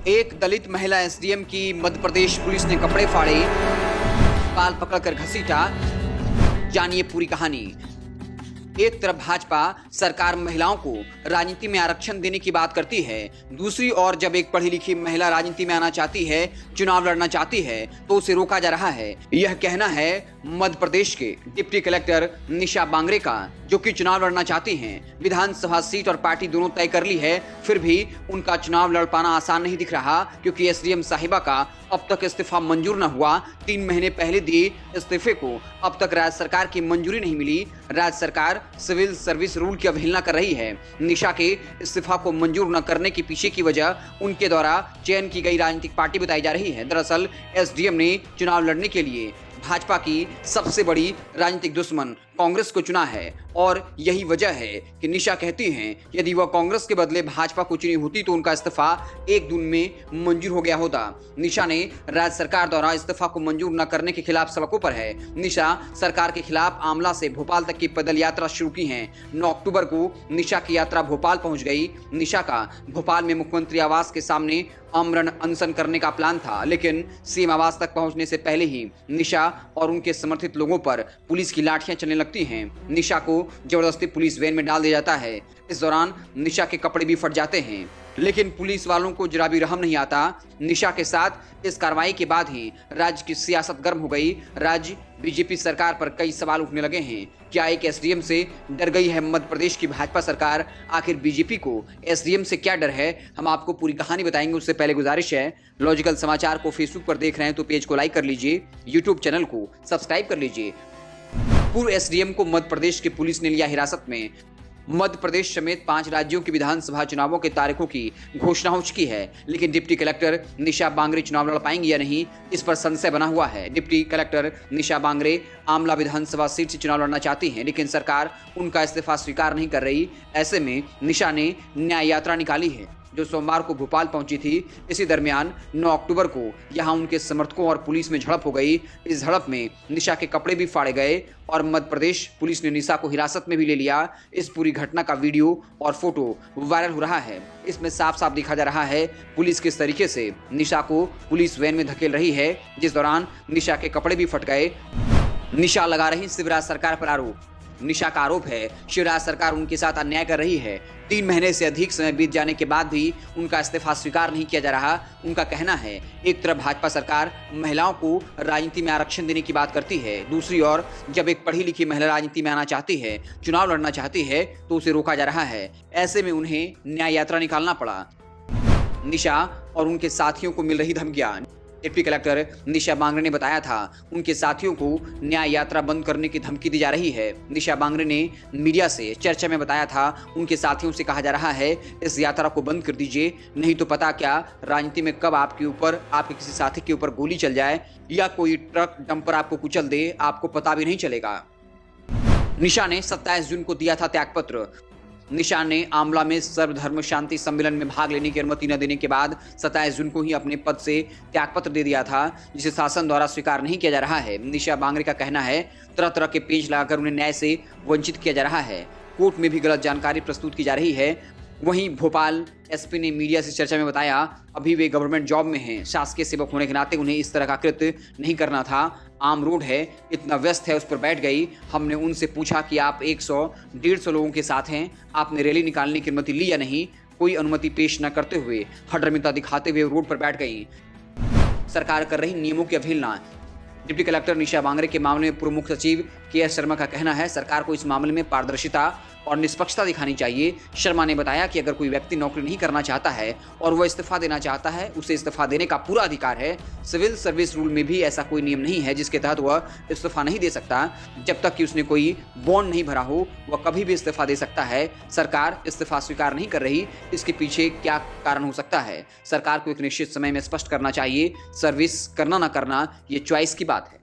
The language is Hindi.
एक दलित महिला एसडीएम की मध्य प्रदेश पुलिस ने कपड़े फाड़े, बाल पकड़कर घसीटा। जानिए पूरी कहानी। एक तरफ भाजपा सरकार महिलाओं को राजनीति में आरक्षण देने की बात करती है, दूसरी ओर जब एक पढ़ी लिखी महिला राजनीति में आना चाहती है, चुनाव लड़ना चाहती है, तो उसे रोका जा रहा है। यह कहना है मध्य प्रदेश के डिप्टी कलेक्टर निशा बांगरे का, जो कि चुनाव लड़ना चाहती हैं। विधानसभा सीट और पार्टी दोनों तय कर ली है, फिर भी उनका चुनाव लड़ पाना आसान नहीं दिख रहा, क्योंकि एसडीएम साहिबा का अब तक इस्तीफा मंजूर न हुआ। 3 महीने पहले दिए इस्तीफे को अब तक राज्य सरकार की मंजूरी नहीं मिली। राज्य सरकार सिविल सर्विस रूल की अवहेलना कर रही है। निशा के इस्तीफा को मंजूर न करने के पीछे की वजह उनके द्वारा चयन की गई राजनीतिक पार्टी बताई जा रही है। दरअसल एसडीएम ने चुनाव लड़ने के लिए भाजपा की सबसे बड़ी राजनीतिक दुश्मन कांग्रेस को चुना है, और यही वजह है कि निशा कहती हैं यदि वह कांग्रेस के बदले भाजपा को चुनी होती तो उनका इस्तीफा एक दिन में मंजूर हो गया होता। निशा ने राज्य सरकार द्वारा इस्तीफा को मंजूर न करने के खिलाफ सड़कों पर है। निशा सरकार के खिलाफ आमला से भोपाल तक की पैदल यात्रा शुरू की है। 9 अक्टूबर को निशा की यात्रा भोपाल पहुंच गई। निशा का भोपाल में मुख्यमंत्री आवास के सामने आमरण अनशन करने का प्लान था, लेकिन सीएम आवास तक पहुंचने से पहले ही निशा और उनके समर्थित लोगों पर पुलिस की लाठियां चलने लगती हैं। निशा को जबरदस्ती पुलिस वैन में डाल दिया जाता है। इस दौरान निशा के कपड़े भी फट जाते हैं, लेकिन पुलिस वालों को जरा भी रहम नहीं आता। निशा के साथ इस कार्रवाई के बाद ही राज्य की सियासत गर्म हो गई। राज्य बीजेपी सरकार पर कई सवाल उठने लगे हैं। क्या एक एसडीएम से डर गई है मध्य प्रदेश की भाजपा सरकार? आखिर बीजेपी को एसडीएम से क्या डर है? हम आपको पूरी कहानी बताएंगे। उससे पहले गुजारिश है, लॉजिकल समाचार को फेसबुक पर देख रहे हैं तो पेज को लाइक कर लीजिए, यूट्यूब चैनल को सब्सक्राइब कर लीजिए। पूर्व एसडीएम को मध्य प्रदेश की पुलिस ने लिया हिरासत में। मध्य प्रदेश समेत 5 राज्यों की विधानसभा चुनावों के तारीखों की घोषणा हो चुकी है, लेकिन डिप्टी कलेक्टर निशा बांगरे चुनाव लड़ पाएंगी या नहीं, इस पर संशय बना हुआ है। डिप्टी कलेक्टर निशा बांगरे आमला विधानसभा सीट से चुनाव लड़ना चाहती हैं, लेकिन सरकार उनका इस्तीफा स्वीकार नहीं कर रही। ऐसे में निशा ने न्याय यात्रा निकाली है, जो सोमवार को भोपाल पहुंची थी। इसी दरमियान 9 अक्टूबर को यहां उनके समर्थकों और पुलिस में झड़प हो गई। इस झड़प में निशा के कपड़े भी फाड़े गए और मध्य प्रदेश पुलिस ने निशा को हिरासत में भी ले लिया। इस पूरी घटना का वीडियो और फोटो वायरल हो रहा है। इसमें साफ साफ दिखा जा रहा है पुलिस किस तरीके से निशा को पुलिस वैन में धकेल रही है, जिस दौरान निशा के कपड़े भी फट गए। निशा लगा रही शिवराज सरकार पर आरोप। निशा का आरोप है शिवराज सरकार उनके साथ अन्याय कर रही है। 3 महीने से अधिक समय बीत जाने के बाद भी उनका इस्तीफा स्वीकार नहीं किया जा रहा। उनका कहना है एक तरफ भाजपा सरकार महिलाओं को राजनीति में आरक्षण देने की बात करती है, दूसरी ओर जब एक पढ़ी लिखी महिला राजनीति में आना चाहती है, चुनाव लड़ना चाहती है, तो उसे रोका जा रहा है। ऐसे में उन्हें न्याय यात्रा निकालना पड़ा। निशा और उनके साथियों को मिल रही धमकियां। डिप्टी कलेक्टर निशा बांगरे ने बताया था उनके साथियों को न्याय यात्रा बंद करने की धमकी दी जा रही है। निशा बांगरे ने मीडिया से चर्चा में बताया था उनके साथियों से कहा जा रहा है इस यात्रा को बंद कर दीजिए, नहीं तो पता क्या राजनीति में कब आपके ऊपर, आपके किसी साथी के ऊपर गोली चल जाए या कोई ट्रक डंपर आपको कुचल दे, आपको पता भी नहीं चलेगा। निशा ने 27 जून को दिया था त्यागपत्र। निशा ने आमला में सर्वधर्म शांति सम्मेलन में भाग लेने की अनुमति न देने के बाद 27 जून को ही अपने पद से त्यागपत्र दे दिया था, जिसे शासन द्वारा स्वीकार नहीं किया जा रहा है। निशा बांगरे का कहना है तरह तरह के पेज लगाकर उन्हें न्याय से वंचित किया जा रहा है। कोर्ट में भी गलत जानकारी प्रस्तुत की जा रही है। वहीं भोपाल एसपी ने मीडिया से चर्चा में बताया अभी वे गवर्नमेंट जॉब में हैं, शासकीय सेवक होने के नाते उन्हें इस तरह का कृत्य नहीं करना था। आम रोड है, इतना व्यस्त है, उस पर बैठ गई। हमने उनसे पूछा कि आप 100-150 लोगों के साथ हैं, आपने रैली निकालने की अनुमति ली या नहीं? कोई अनुमति पेश न करते हुए हठधर्मिता दिखाते हुए रोड पर बैठ गई। सरकार कर रही नियमों की अवहेलना। डिप्टी कलेक्टर निशा बांगरे के मामले में पूर्व मुख्य सचिव के.एस. शर्मा का कहना है सरकार को इस मामले में पारदर्शिता और निष्पक्षता दिखानी चाहिए। शर्मा ने बताया कि अगर कोई व्यक्ति नौकरी नहीं करना चाहता है और वह इस्तीफा देना चाहता है, उसे इस्तीफा देने का पूरा अधिकार है। सिविल सर्विस रूल में भी ऐसा कोई नियम नहीं है जिसके तहत वह इस्तीफा नहीं दे सकता। जब तक कि उसने कोई बॉन्ड नहीं भरा हो, वह कभी भी इस्तीफा दे सकता है। सरकार इस्तीफा स्वीकार नहीं कर रही, इसके पीछे क्या कारण हो सकता है? सरकार को एक निश्चित समय में स्पष्ट करना चाहिए। सर्विस करना ना करना ये चॉइस की बात है।